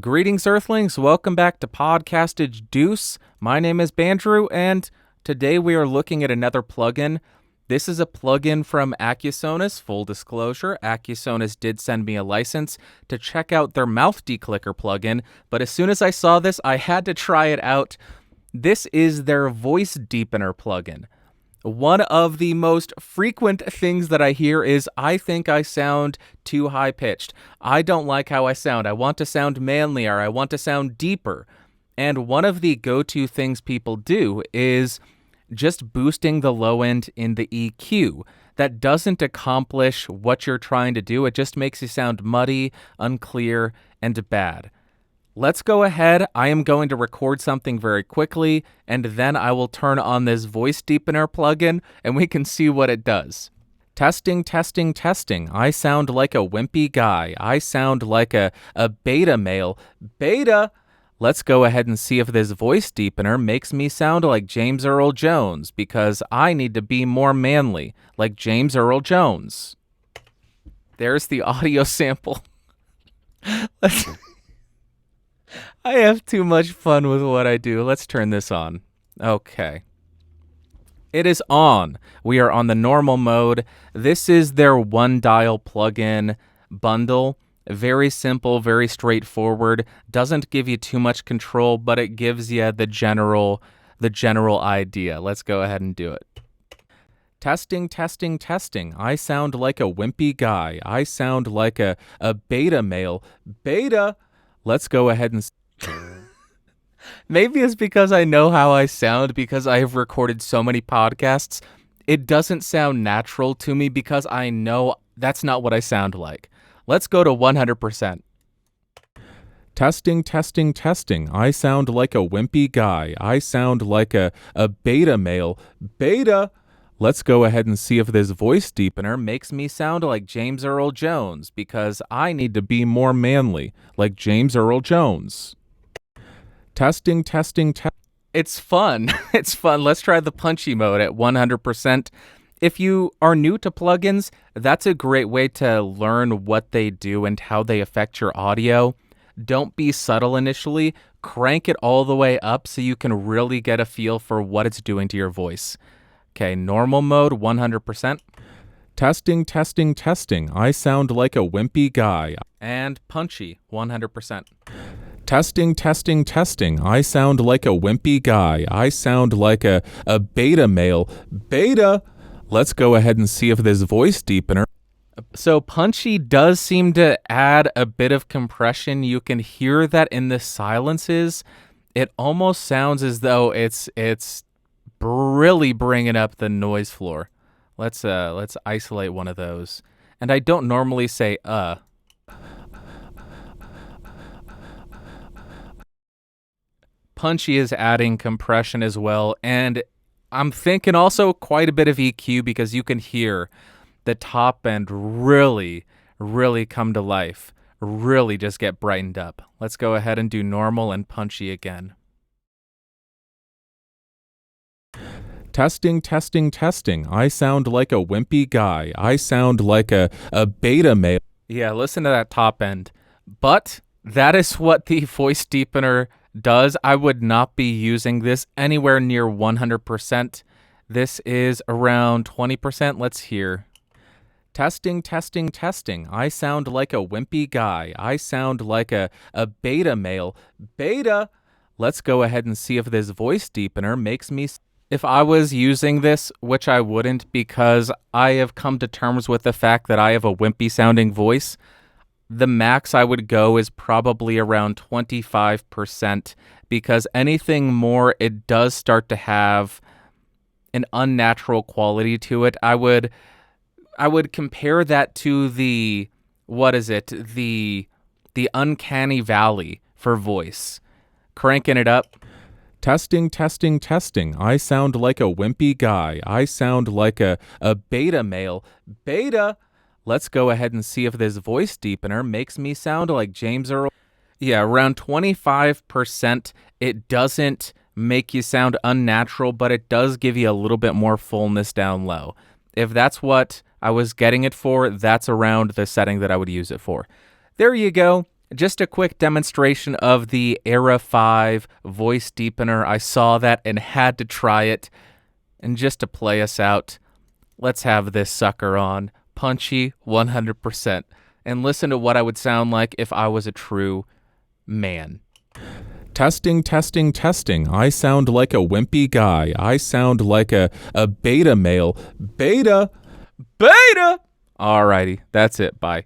Greetings, Earthlings. Welcome back to Podcastage Deuce. My name is Bandrew, and today we are looking at another plugin. This is a plugin from Accusonus. Full disclosure, Accusonus did send me a license to check out their mouth declicker plugin, but as soon as I saw this, I had to try it out. This is their voice deepener plugin. One of the most frequent things that I hear is, I think I sound too high-pitched. I don't like how I sound. I want to sound manlier. I want to sound deeper. And one of the go-to things people do is just boosting the low end in the EQ. That doesn't accomplish what you're trying to do. It just makes you sound muddy, unclear, and bad. Let's go ahead. I am going to record something very quickly, and then I will turn on this voice deepener plugin, and we can see what it does. Testing, testing, testing. I sound like a wimpy guy. I sound like a beta male. Beta! Let's go ahead and see if this voice deepener makes me sound like James Earl Jones, because I need to be more manly, like James Earl Jones. There's the audio sample. I have too much fun with what I do. Let's turn this on. Okay. It is on. We are on the normal mode. This is their one dial plugin bundle. Very simple, very straightforward. Doesn't give you too much control, but it gives you the general idea. Let's go ahead and do it. Testing, testing, testing. I sound like a wimpy guy. I sound like a beta male. Beta. Let's go ahead and... Maybe it's because I know how I sound because I have recorded so many podcasts. It doesn't sound natural to me because I know that's not what I sound like. Let's go to 100%. Testing, testing, testing. I sound like a wimpy guy. I sound like a beta male. Beta. Let's go ahead and see if this voice deepener makes me sound like James Earl Jones, because I need to be more manly, like James Earl Jones. Testing, testing, testing. It's fun. It's fun. Let's try the punchy mode at 100%. If you are new to plugins, that's a great way to learn what they do and how they affect your audio. Don't be subtle initially. Crank it all the way up so you can really get a feel for what it's doing to your voice. Okay, normal mode, 100%. Testing, testing, testing. I sound like a wimpy guy. And punchy, 100%. Testing, testing, testing. I sound like a wimpy guy. I sound like a beta male. Beta. Let's go ahead and see if this voice deepener... So punchy does seem to add a bit of compression. You can hear that in the silences. It almost sounds as though it's really bringing up the noise floor. Let's isolate one of those. And I don't normally say Punchy is adding compression as well, and I'm thinking also quite a bit of EQ because you can hear the top end really come to life, really just get brightened up. Let's go ahead and do normal and punchy again. Testing, testing, testing. I sound like a wimpy guy. I sound like a beta male. Yeah, listen to that top end. But that is what the voice deepener does. I would not be using this anywhere near 100%. This is around 20%. Let's hear. Testing, testing, testing. I sound like a wimpy guy. I sound like a beta male. Beta. Let's go ahead and see if this voice deepener makes me... If I was using this, which I wouldn't because I have come to terms with the fact that I have a wimpy sounding voice, the max I would go is probably around 25%, because anything more, it does start to have an unnatural quality to it. I would compare that to the uncanny valley for voice. Cranking it up. Testing, testing, testing. I sound like a wimpy guy. I sound like a beta male. Beta. Let's go ahead and see if this voice deepener makes me sound like James Earl. Yeah, around 25%. It doesn't make you sound unnatural, but it does give you a little bit more fullness down low. If that's what I was getting it for, that's around the setting that I would use it for. There you go. Just a quick demonstration of the Era 5 voice deepener. I saw that and had to try it. And just to play us out, let's have this sucker on. Punchy 100%. And listen to what I would sound like if I was a true man. Testing, testing, testing. I sound like a wimpy guy. I sound like a beta male. Beta! Beta! Alrighty, that's it. Bye.